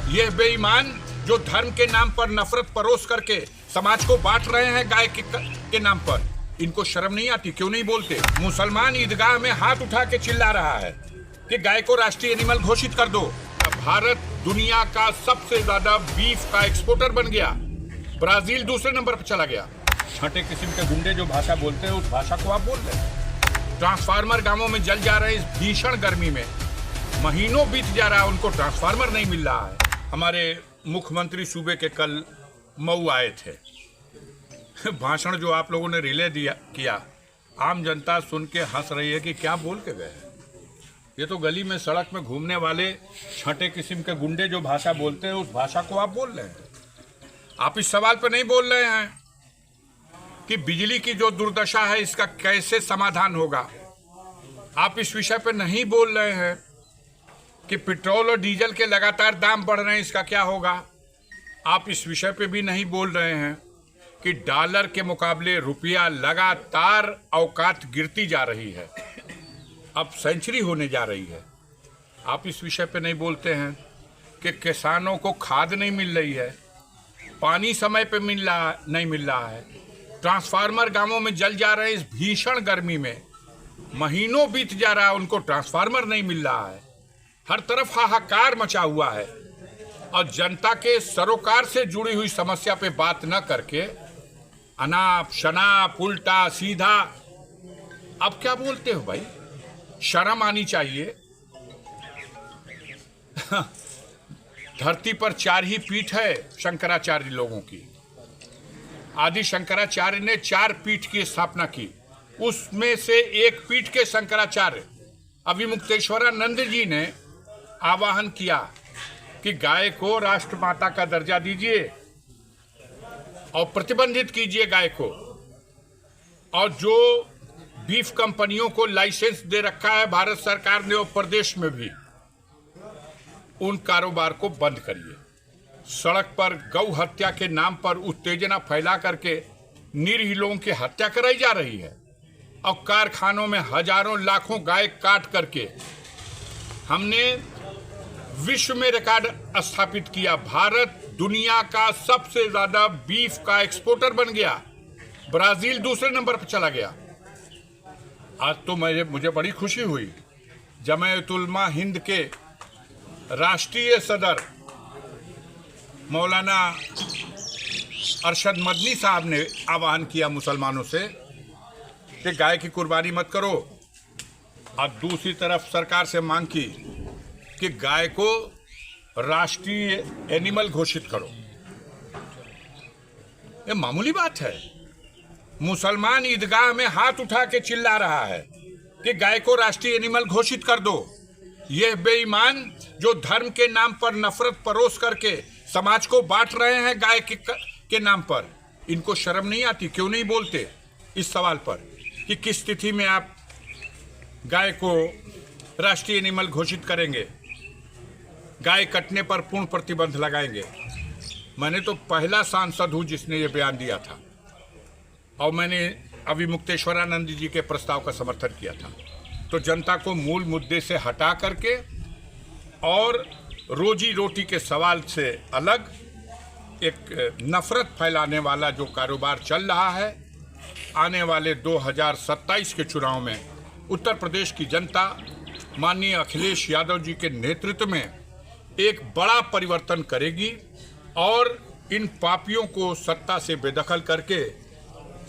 ये बेईमान जो धर्म के नाम पर नफरत परोस करके समाज को बांट रहे हैं गाय के नाम पर, इनको शर्म नहीं आती? क्यों नहीं बोलते? मुसलमान ईदगाह में हाथ उठा के चिल्ला रहा है कि गाय को राष्ट्रीय एनिमल घोषित कर दो। भारत दुनिया का सबसे ज्यादा बीफ का एक्सपोर्टर बन गया, ब्राजील दूसरे नंबर पर चला गया। छठे किस्म के गुंडे जो भाषा बोलते हैं उस भाषा को आप बोल रहे हैं। ट्रांसफार्मर गांवों में जल जा रहे हैं इस भीषण गर्मी में, महीनों बीत जा रहा है, उनको ट्रांसफार्मर नहीं मिल रहा है। हमारे मुख्यमंत्री सूबे के कल मऊ आए थे। भाषण जो आप लोगों ने रिले किया, आम जनता सुन के हंस रही है कि क्या बोल के गए। ये तो गली में सड़क में घूमने वाले छठे किस्म के गुंडे जो भाषा बोलते हैं उस भाषा को आप बोल रहे हैं। आप इस सवाल पर नहीं बोल रहे हैं कि बिजली की जो दुर्दशा है इसका कैसे समाधान होगा। आप इस विषय पर नहीं बोल रहे हैं कि पेट्रोल और डीजल के लगातार दाम बढ़ रहे हैं, इसका क्या होगा। आप इस विषय पे भी नहीं बोल रहे हैं कि डॉलर के मुकाबले रुपया लगातार औकात गिरती जा रही है, अब सेंचुरी होने जा रही है। आप इस विषय पे नहीं बोलते हैं कि किसानों को खाद नहीं मिल रही है, पानी समय पे नहीं मिल रहा है, ट्रांसफार्मर गांवों में जल जा रहे हैं इस भीषण गर्मी में, महीनों बीत जा रहा है, उनको ट्रांसफार्मर नहीं मिल रहा है। हर तरफ हाहाकार मचा हुआ है और जनता के सरोकार से जुड़ी हुई समस्या पे बात न करके अनाप शनाप उल्टा सीधा अब क्या बोलते हो भाई? शर्म आनी चाहिए। धरती पर 4 ही पीठ है शंकराचार्य लोगों की। आदि शंकराचार्य ने 4 पीठ की स्थापना की, उसमें से एक पीठ के शंकराचार्य अभिमुक्तेश्वरानंद जी ने आह्वान किया कि गाय को राष्ट्रमाता का दर्जा दीजिए और प्रतिबंधित कीजिए गाय को, और जो बीफ कंपनियों को लाइसेंस दे रखा है भारत सरकार ने और प्रदेश में भी, उन कारोबार को बंद करिए। सड़क पर गौ हत्या के नाम पर उत्तेजना फैला करके निरीह लोगों की हत्या कराई जा रही है और कारखानों में हजारों लाखों गाय काट करके हमने विश्व में रिकॉर्ड स्थापित किया। भारत दुनिया का सबसे ज्यादा बीफ का एक्सपोर्टर बन गया, ब्राजील दूसरे नंबर पर चला गया। आज तो मुझे बड़ी खुशी हुई, जमायत उलमा हिंद के राष्ट्रीय सदर मौलाना अरशद मदनी साहब ने आह्वान किया मुसलमानों से कि गाय की कुर्बानी मत करो, और दूसरी तरफ सरकार से मांग की कि गाय को राष्ट्रीय एनिमल घोषित करो। ये मामूली बात है। मुसलमान ईदगाह में हाथ उठा के चिल्ला रहा है कि गाय को राष्ट्रीय एनिमल घोषित कर दो। ये बेईमान जो धर्म के नाम पर नफरत परोस करके समाज को बांट रहे हैं गाय के नाम पर, इनको शर्म नहीं आती? क्यों नहीं बोलते इस सवाल पर कि किस स्थिति में आप गाय को राष्ट्रीय एनिमल घोषित करेंगे, गाय कटने पर पूर्ण प्रतिबंध लगाएंगे। मैंने तो पहला सांसद हूं जिसने ये बयान दिया था और मैंने अभिमुक्तेश्वरानंद जी के प्रस्ताव का समर्थन किया था। तो जनता को मूल मुद्दे से हटा करके और रोजी रोटी के सवाल से अलग एक नफरत फैलाने वाला जो कारोबार चल रहा है, आने वाले 2027 के चुनाव में उत्तर प्रदेश की जनता माननीय अखिलेश यादव जी के नेतृत्व में एक बड़ा परिवर्तन करेगी और इन पापियों को सत्ता से बेदखल करके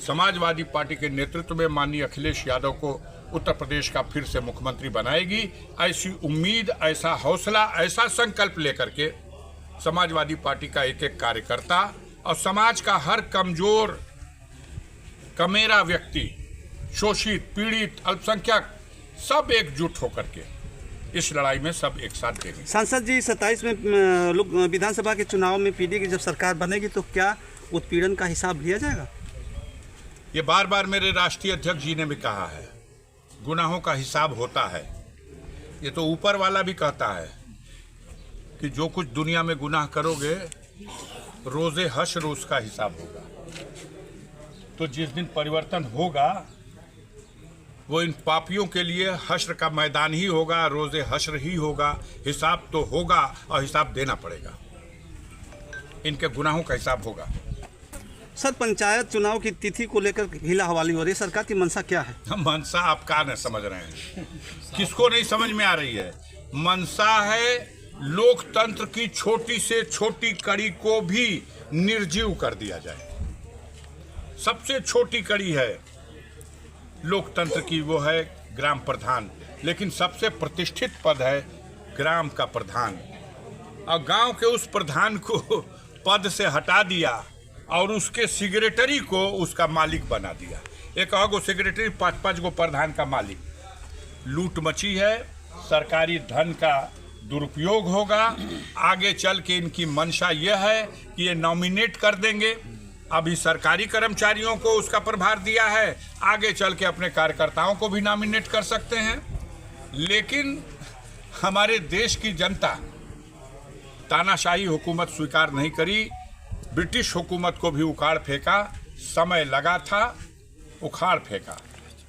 समाजवादी पार्टी के नेतृत्व में माननीय अखिलेश यादव को उत्तर प्रदेश का फिर से मुख्यमंत्री बनाएगी। ऐसी उम्मीद, ऐसा हौसला, ऐसा संकल्प लेकर के समाजवादी पार्टी का एक एक कार्यकर्ता और समाज का हर कमजोर कमेरा व्यक्ति, शोषित, पीड़ित, अल्पसंख्यक सब एकजुट होकर के इस लड़ाई में सब एक साथ देंगे। सांसद जी, 27 में लोग विधानसभा के चुनाव में पीडी की जब सरकार बनेगी तो क्या उत्पीड़न का हिसाब लिया जाएगा? ये बार बार मेरे राष्ट्रीय अध्यक्ष जी ने भी कहा है, गुनाहों का हिसाब होता है। ये तो ऊपर वाला भी कहता है कि जो कुछ दुनिया में गुनाह करोगे रोजे हश्र उसका हिसाब होगा। तो जिस दिन परिवर्तन होगा वो इन पापियों के लिए हश्र का मैदान ही होगा, रोजे हश्र ही होगा। हिसाब तो होगा और हिसाब देना पड़ेगा। इनके गुनाहों का हिसाब होगा। सर, पंचायत चुनाव की तिथि को लेकर हिला हवाली हो रही है, सरकार की मंशा क्या है? हम मंशा आप का नहीं समझ रहे हैं, किसको नहीं समझ में आ रही है? मंशा है लोकतंत्र की छोटी से छोटी कड़ी को भी निर्जीव कर दिया जाए। सबसे छोटी कड़ी है लोकतंत्र की, वो है ग्राम प्रधान, लेकिन सबसे प्रतिष्ठित पद है ग्राम का प्रधान। और गांव के उस प्रधान को पद से हटा दिया और उसके सेक्रेटरी को उसका मालिक बना दिया। एक गो सेक्रेटरी, 5-5 गो प्रधान का मालिक। लूट मची है, सरकारी धन का दुरुपयोग होगा। आगे चल के इनकी मंशा यह है कि ये नॉमिनेट कर देंगे। अभी सरकारी कर्मचारियों को उसका प्रभार दिया है, आगे चल के अपने कार्यकर्ताओं को भी नॉमिनेट कर सकते हैं। लेकिन हमारे देश की जनता तानाशाही हुकूमत स्वीकार नहीं करी, ब्रिटिश हुकूमत को भी उखाड़ फेंका, समय लगा था, उखाड़ फेंका,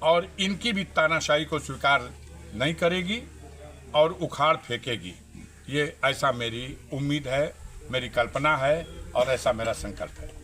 और इनकी भी तानाशाही को स्वीकार नहीं करेगी और उखाड़ फेंकेगी। ये ऐसा मेरी उम्मीद है, मेरी कल्पना है और ऐसा मेरा संकल्प है।